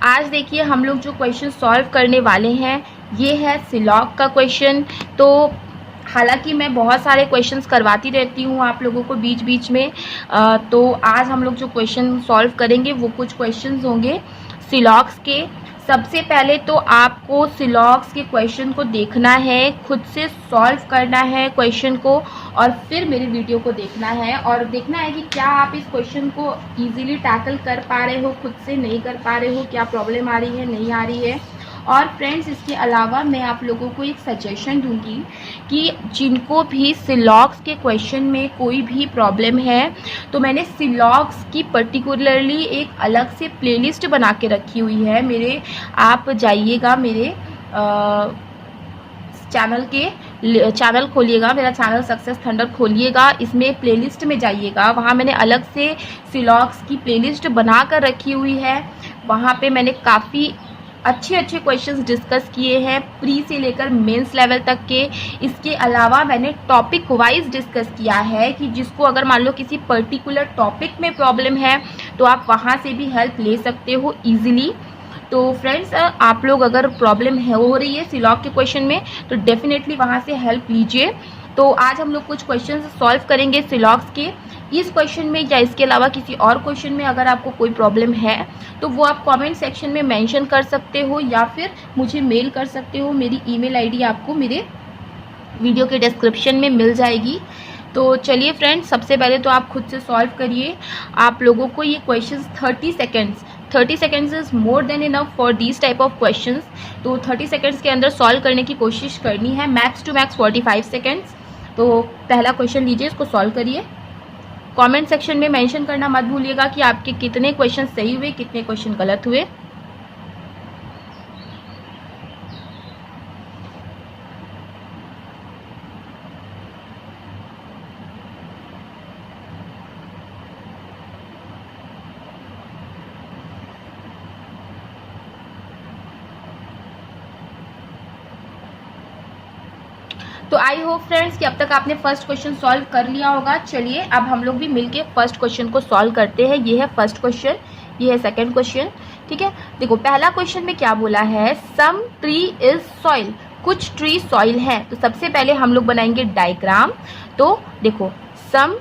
आज देखिए हम लोग जो क्वेश्चन सॉल्व करने वाले हैं ये है सिलॉग का क्वेश्चन। तो हालांकि मैं बहुत सारे क्वेश्चंस करवाती रहती हूँ आप लोगों को बीच बीच में, तो आज हम लोग जो क्वेश्चन सॉल्व करेंगे वो कुछ क्वेश्चंस होंगे सिलॉग्स के। सबसे पहले तो आपको सिलॉग्स के क्वेश्चन को देखना है, खुद से सॉल्व करना है क्वेश्चन को, और फिर मेरी वीडियो को देखना है और देखना है कि क्या आप इस क्वेश्चन को इजीली टैकल कर पा रहे हो, खुद से नहीं कर पा रहे हो, क्या प्रॉब्लम आ रही है, नहीं आ रही है। और फ्रेंड्स, इसके अलावा मैं आप लोगों को एक सजेशन दूंगी कि जिनको भी सिलॉग्स के क्वेश्चन में कोई भी प्रॉब्लम है तो मैंने सिलॉग्स की पर्टिकुलरली एक अलग से प्लेलिस्ट बना के रखी हुई है। आप जाइएगा मेरे चैनल खोलिएगा, मेरा चैनल सक्सेस थंडर खोलिएगा, इसमें प्लेलिस्ट में जाइएगा, वहाँ मैंने अलग से सिलॉग्स की प्लेलिस्ट बना कर रखी हुई है। वहाँ पे मैंने काफ़ी अच्छे क्वेश्चंस डिस्कस किए हैं, प्री से लेकर मेंस लेवल तक के। इसके अलावा मैंने टॉपिक वाइज डिस्कस किया है कि जिसको अगर मान लो किसी पर्टिकुलर टॉपिक में प्रॉब्लम है तो आप वहाँ से भी हेल्प ले सकते हो इजीली। तो फ्रेंड्स, आप लोग अगर प्रॉब्लम हो रही है सिलॉग के क्वेश्चन में तो डेफिनेटली वहाँ से हेल्प लीजिए। तो आज हम लोग कुछ क्वेश्चन सॉल्व करेंगे सिलॉग्स के। इस क्वेश्चन में या इसके अलावा किसी और क्वेश्चन में अगर आपको कोई प्रॉब्लम है तो वो आप कमेंट सेक्शन में मेंशन कर सकते हो या फिर मुझे मेल कर सकते हो। मेरी ईमेल आईडी आपको मेरे वीडियो के डिस्क्रिप्शन में मिल जाएगी। तो चलिए फ्रेंड्स, सबसे पहले तो आप खुद से सॉल्व करिए। आप लोगों को ये questions 30 seconds is more than enough for these type of questions. तो 30 सेकेंड्स के अंदर सॉल्व करने की कोशिश करनी है, मैक्स टू मैक्स 45 सेकेंड्स। तो पहला क्वेश्चन लीजिए, इसको सॉल्व करिए। कमेंट सेक्शन में मेंशन करना मत भूलिएगा कि आपके कितने क्वेश्चन सही हुए, कितने क्वेश्चन गलत हुए। तो आई होप फ्रेंड्स कि अब तक आपने फर्स्ट क्वेश्चन सॉल्व कर लिया होगा। चलिए अब हम लोग भी मिलके फर्स्ट क्वेश्चन को सॉल्व करते हैं। ये है फर्स्ट क्वेश्चन, ये है सेकंड क्वेश्चन। ठीक है, देखो पहला क्वेश्चन में क्या बोला है, सम ट्री इज सॉइल, कुछ ट्री सॉइल है। तो सबसे पहले हम लोग बनाएंगे डायग्राम। तो देखो सम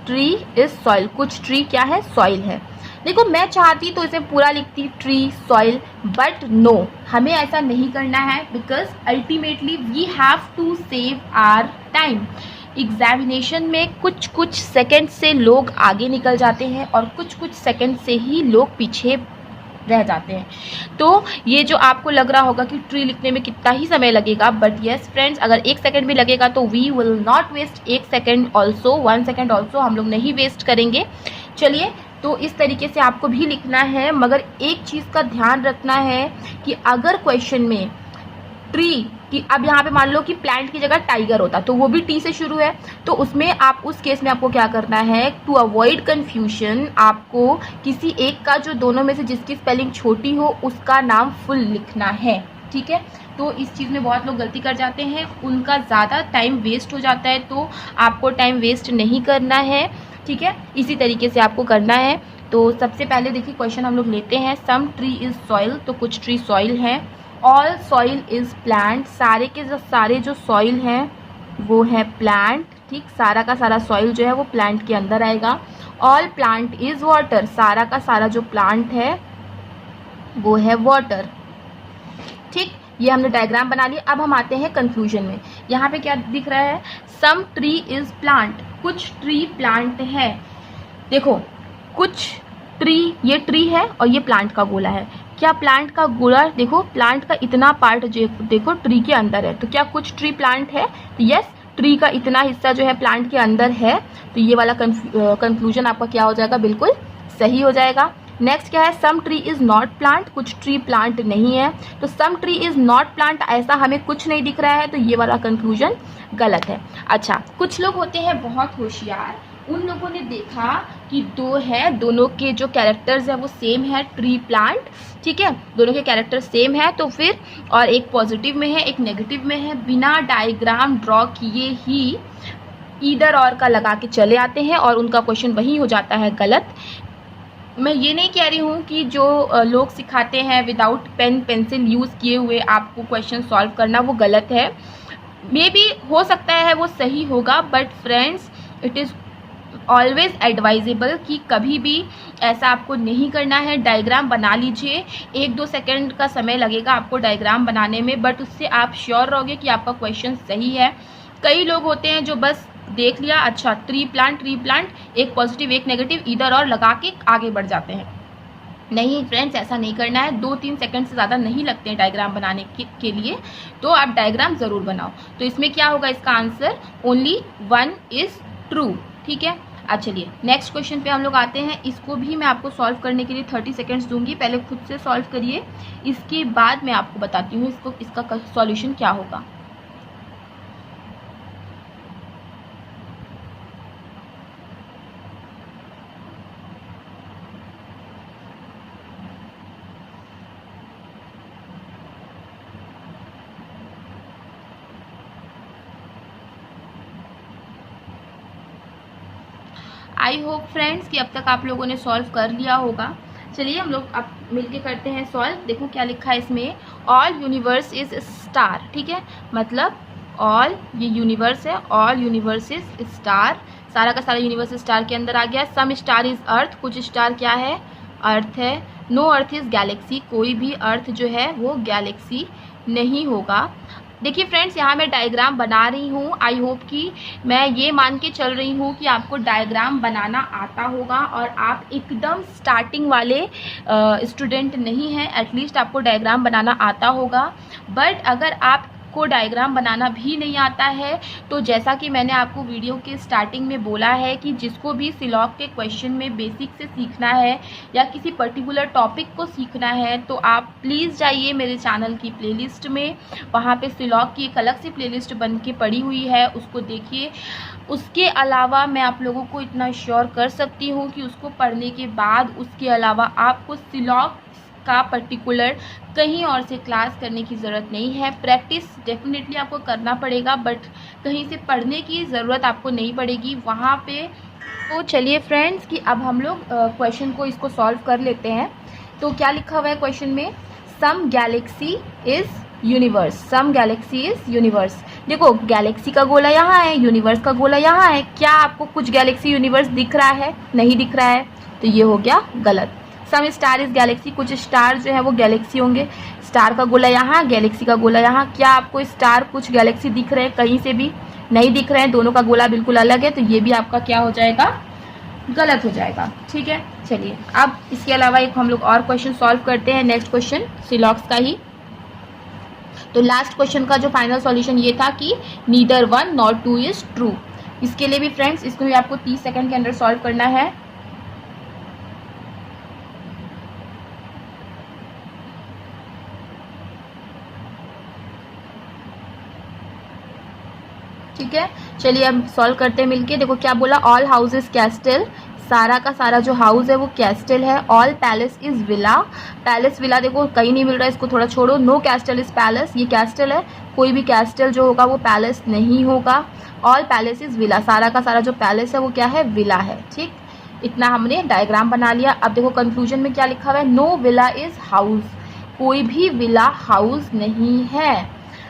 ट्री इज सॉइल, कुछ ट्री क्या है, सॉइल है। देखो मैं चाहती तो इसे पूरा लिखती ट्री सॉइल, बट नो, हमें ऐसा नहीं करना है because ultimately we have to save our time. Examination में कुछ सेकंड से लोग आगे निकल जाते हैं और कुछ सेकंड से ही लोग पीछे रह जाते हैं। तो ये जो आपको लग रहा होगा कि ट्री लिखने में कितना ही समय लगेगा, बट यस फ्रेंड्स, अगर 1 सेकंड भी लगेगा तो we will not waste 1 second also, 1 second also हम लोग नहीं वेस्ट करेंगे। चलिए, तो इस तरीके से आपको भी लिखना है, मगर एक चीज़ का ध्यान रखना है कि अगर क्वेश्चन में ट्री कि अब यहाँ पे मान लो कि प्लांट की जगह टाइगर होता तो वो भी टी से शुरू है, तो उसमें आप उस केस में आपको क्या करना है, टू अवॉइड कन्फ्यूजन आपको किसी एक का जो दोनों में से जिसकी स्पेलिंग छोटी हो उसका नाम फुल लिखना है। ठीक है, तो इस चीज़ में बहुत लोग गलती कर जाते हैं, उनका ज़्यादा टाइम वेस्ट हो जाता है, तो आपको टाइम वेस्ट नहीं करना है। ठीक है, इसी तरीके से आपको करना है। तो सबसे पहले देखिए क्वेश्चन हम लोग लेते हैं, सम ट्री इज़ सॉइल, तो कुछ ट्री सॉइल हैं। ऑल सॉइल इज़ प्लांट, सारे के सारे जो सॉइल हैं वो है प्लांट। ठीक, सारा का सारा सॉइल जो है वो प्लांट के अंदर आएगा। ऑल प्लांट इज़ वाटर, सारा का सारा जो प्लांट है वो है वाटर। ठीक, ये हमने डायग्राम बना लिया। अब हम आते हैं कंक्लूजन में। यहाँ पे क्या दिख रहा है, सम ट्री इज़ प्लांट, कुछ ट्री प्लांट है। देखो कुछ ट्री, ये ट्री है और ये प्लांट का गोला है। क्या प्लांट का गोला, देखो प्लांट का इतना पार्ट जो देखो ट्री के अंदर है, तो क्या कुछ ट्री प्लांट है, तो यस ट्री का इतना हिस्सा जो है प्लांट के अंदर है। तो ये वाला कंक्लूजन आपका क्या हो जाएगा, बिल्कुल सही हो जाएगा। नेक्स्ट क्या है, सम ट्री इज़ नॉट प्लांट, कुछ ट्री प्लांट नहीं है। तो सम ट्री इज़ नॉट प्लांट, ऐसा हमें कुछ नहीं दिख रहा है, तो ये वाला कंक्लूजन गलत है। अच्छा, कुछ लोग होते हैं बहुत होशियार, उन लोगों ने देखा कि दो है, दोनों के जो कैरेक्टर्स है वो सेम है, ट्री प्लांट। ठीक है, दोनों के कैरेक्टर सेम है, तो फिर और एक पॉजिटिव में है एक नेगेटिव में है, बिना डायग्राम ड्रॉ किए ही ईदर और का लगा के चले आते हैं और उनका क्वेश्चन वही हो जाता है गलत। मैं ये नहीं कह रही हूँ कि जो लोग सिखाते हैं विदाउट पेन पेंसिल यूज़ किए हुए आपको क्वेश्चन सॉल्व करना वो गलत है। मे बी हो सकता है वो सही होगा, but friends it is always advisable कि कभी भी ऐसा आपको नहीं करना है। डायग्राम बना लीजिए, 1-2 सेकंड का समय लगेगा आपको डायग्राम बनाने में, बट उससे आप श्योर रहोगे कि आपका क्वेश्चन सही है। कई लोग होते हैं जो बस देख लिया, अच्छा ट्री प्लांट, एक पॉजिटिव एक नेगेटिव इधर और लगा के आगे बढ़ जाते हैं। नहीं फ्रेंड्स, ऐसा नहीं करना है। 2-3 सेकंड से ज़्यादा नहीं लगते हैं डायग्राम बनाने के लिए, तो आप डायग्राम ज़रूर बनाओ। तो इसमें क्या होगा, इसका आंसर ओनली 1 इज़ ट्रू। ठीक है, अब चलिए नेक्स्ट क्वेश्चन पे हम लोग आते हैं। इसको भी मैं आपको सॉल्व करने के लिए 30 सेकंड्स दूंगी, पहले खुद से सॉल्व करिए, इसके बाद मैं आपको बताती हूँ इसका सॉल्यूशन क्या होगा। आई होप फ्रेंड्स कि अब तक आप लोगों ने सॉल्व कर लिया होगा। चलिए हम लोग अब मिलके करते हैं सॉल्व। देखो क्या लिखा है इसमें, ऑल यूनिवर्स इज स्टार। ठीक है, मतलब ऑल, ये यूनिवर्स है, ऑल यूनिवर्स इज स्टार, सारा का सारा यूनिवर्स स्टार के अंदर आ गया। सम स्टार इज अर्थ, कुछ स्टार क्या है, अर्थ है। नो अर्थ इज गैलेक्सी, कोई भी अर्थ जो है वो गैलेक्सी नहीं होगा। देखिए फ्रेंड्स, यहाँ मैं डायग्राम बना रही हूँ। आई होप कि मैं ये मान के चल रही हूँ कि आपको डायग्राम बनाना आता होगा और आप एकदम स्टार्टिंग वाले स्टूडेंट नहीं हैं, एटलीस्ट आपको डायग्राम बनाना आता होगा। बट अगर आप को डायग्राम बनाना भी नहीं आता है तो जैसा कि मैंने आपको वीडियो के स्टार्टिंग में बोला है कि जिसको भी सिलॉग के क्वेश्चन में बेसिक से सीखना है या किसी पर्टिकुलर टॉपिक को सीखना है तो आप प्लीज़ जाइए मेरे चैनल की प्लेलिस्ट में, वहाँ पे सिलॉग की एक अलग से प्लेलिस्ट बन के पड़ी हुई है, उसको देखिए। उसके अलावा मैं आप लोगों को इतना श्योर कर सकती हूँ कि उसको पढ़ने के बाद उसके अलावा आपको सिलॉग का पर्टिकुलर कहीं और से क्लास करने की ज़रूरत नहीं है। प्रैक्टिस डेफिनेटली आपको करना पड़ेगा, बट कहीं से पढ़ने की ज़रूरत आपको नहीं पड़ेगी वहाँ पे। तो चलिए फ्रेंड्स कि अब हम लोग क्वेश्चन को इसको सॉल्व कर लेते हैं। तो क्या लिखा हुआ है क्वेश्चन में, some galaxy is universe, some galaxy is universe. देखो गैलेक्सी का गोला यहाँ है, यूनिवर्स का गोला यहाँ है। क्या आपको कुछ गैलेक्सी यूनिवर्स दिख रहा है, नहीं दिख रहा है, तो ये हो गया गलत। सम स्टार इज गैलेक्सी, कुछ स्टार जो है वो गैलेक्सी होंगे। स्टार का गोला यहाँ, गैलेक्सी का गोला यहाँ। क्या आपको स्टार कुछ गैलेक्सी दिख रहे हैं, कहीं से भी नहीं दिख रहे हैं, दोनों का गोला बिल्कुल अलग है, तो ये भी आपका क्या हो जाएगा, गलत हो जाएगा। ठीक है, चलिए अब इसके अलावा एक हम लोग और क्वेश्चन सॉल्व करते हैं, नेक्स्ट क्वेश्चन सिलॉग्स का ही। तो लास्ट क्वेश्चन का जो फाइनल सॉल्यूशन ये था कि नीदर 1 नॉर 2 इज ट्रू। इसके लिए भी फ्रेंड्स इसको भी आपको 30 सेकंड के अंदर सॉल्व करना है। ठीक है, चलिए अब सॉल्व करते हैं मिलके। देखो क्या बोला, ऑल हाउस इज कैस्टल, सारा का सारा जो हाउस है वो कैस्टल है। All palace is villa, palace villa देखो कहीं नहीं मिल रहा है, इसको थोड़ा छोड़ो। नो कैस्टल इज पैलेस, ये कैस्टल है, कोई भी कैस्टल जो होगा वो पैलेस नहीं होगा। ऑल पैलेस इज विला, सारा का सारा जो पैलेस है वो क्या है, विला है। ठीक, इतना हमने डायग्राम बना लिया। अब देखो कंक्लूजन में क्या लिखा हुआ है, नो विला इज हाउस, कोई भी विला हाउस नहीं है।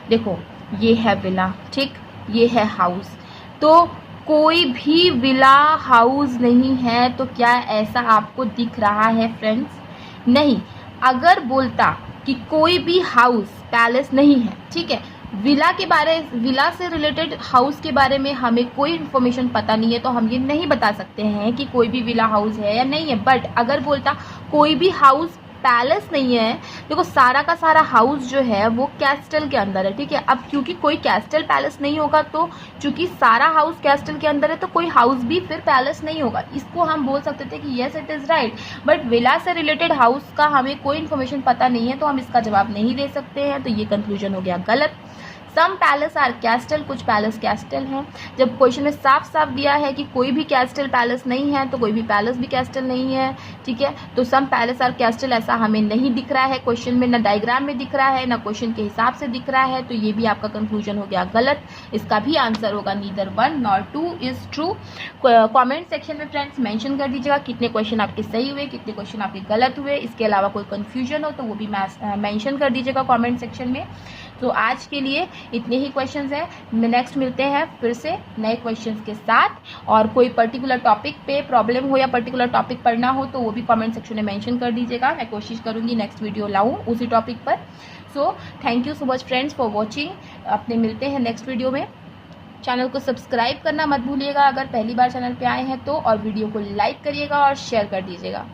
देखो ये है विला, ठीक, ये है हाउस, तो कोई भी विला हाउस नहीं है। तो क्या ऐसा आपको दिख रहा है फ्रेंड्स, नहीं। अगर बोलता कि कोई भी हाउस पैलेस नहीं है, ठीक है, विला से रिलेटेड हाउस के बारे में हमें कोई इन्फॉर्मेशन पता नहीं है, तो हम ये नहीं बता सकते हैं कि कोई भी विला हाउस है या नहीं है। बट अगर बोलता कोई भी हाउस पैलेस नहीं है, देखो सारा का सारा हाउस जो है वो कैस्टल के अंदर है। ठीक है, अब क्योंकि कोई कैस्टल पैलेस नहीं होगा, तो चूंकि सारा हाउस कैस्टल के अंदर है तो कोई हाउस भी फिर पैलेस नहीं होगा। इसको हम बोल सकते थे कि yes it is right, but villa से रिलेटेड हाउस का हमें कोई इन्फॉर्मेशन पता नहीं है, तो हम इसका जवाब नहीं दे सकते हैं, तो ये कंक्लूजन हो गया गलत। सम पैलेस आर कैस्टल, कुछ पैलेस कैस्टल हैं। जब क्वेश्चन में साफ साफ दिया है कि कोई भी कैस्टल पैलेस नहीं है तो कोई भी पैलेस भी कैस्टल नहीं है, ठीक है। तो सम पैलेस आर कैस्टल ऐसा हमें नहीं दिख रहा है क्वेश्चन में, ना डायग्राम में दिख रहा है, ना क्वेश्चन के हिसाब से दिख रहा है, तो ये भी आपका कंक्लूजन हो गया गलत। इसका भी आंसर होगा neither 1 nor 2 is true. Comment section में फ्रेंड्स मेंशन कर दीजिएगा कितने क्वेश्चन आपके सही हुए, कितने क्वेश्चन आपके गलत हुए। इसके अलावा कोई कंफ्यूजन हो तो वो भी मेंशन कर दीजिएगा कमेंट सेक्शन में। तो आज के लिए इतने ही क्वेश्चंस हैं। नेक्स्ट मिलते हैं फिर से नए क्वेश्चंस के साथ। और कोई पर्टिकुलर टॉपिक पे प्रॉब्लम हो या पर्टिकुलर टॉपिक पढ़ना हो तो वो भी कमेंट सेक्शन में मेंशन कर दीजिएगा। मैं कोशिश करूँगी नेक्स्ट वीडियो लाऊं उसी टॉपिक पर। So thank you so much friends for watching. अपने मिलते हैं नेक्स्ट वीडियो में। चैनल को सब्सक्राइब करना मत भूलिएगा अगर पहली बार चैनल पे आए हैं तो, और वीडियो को लाइक करिएगा और शेयर कर दीजिएगा।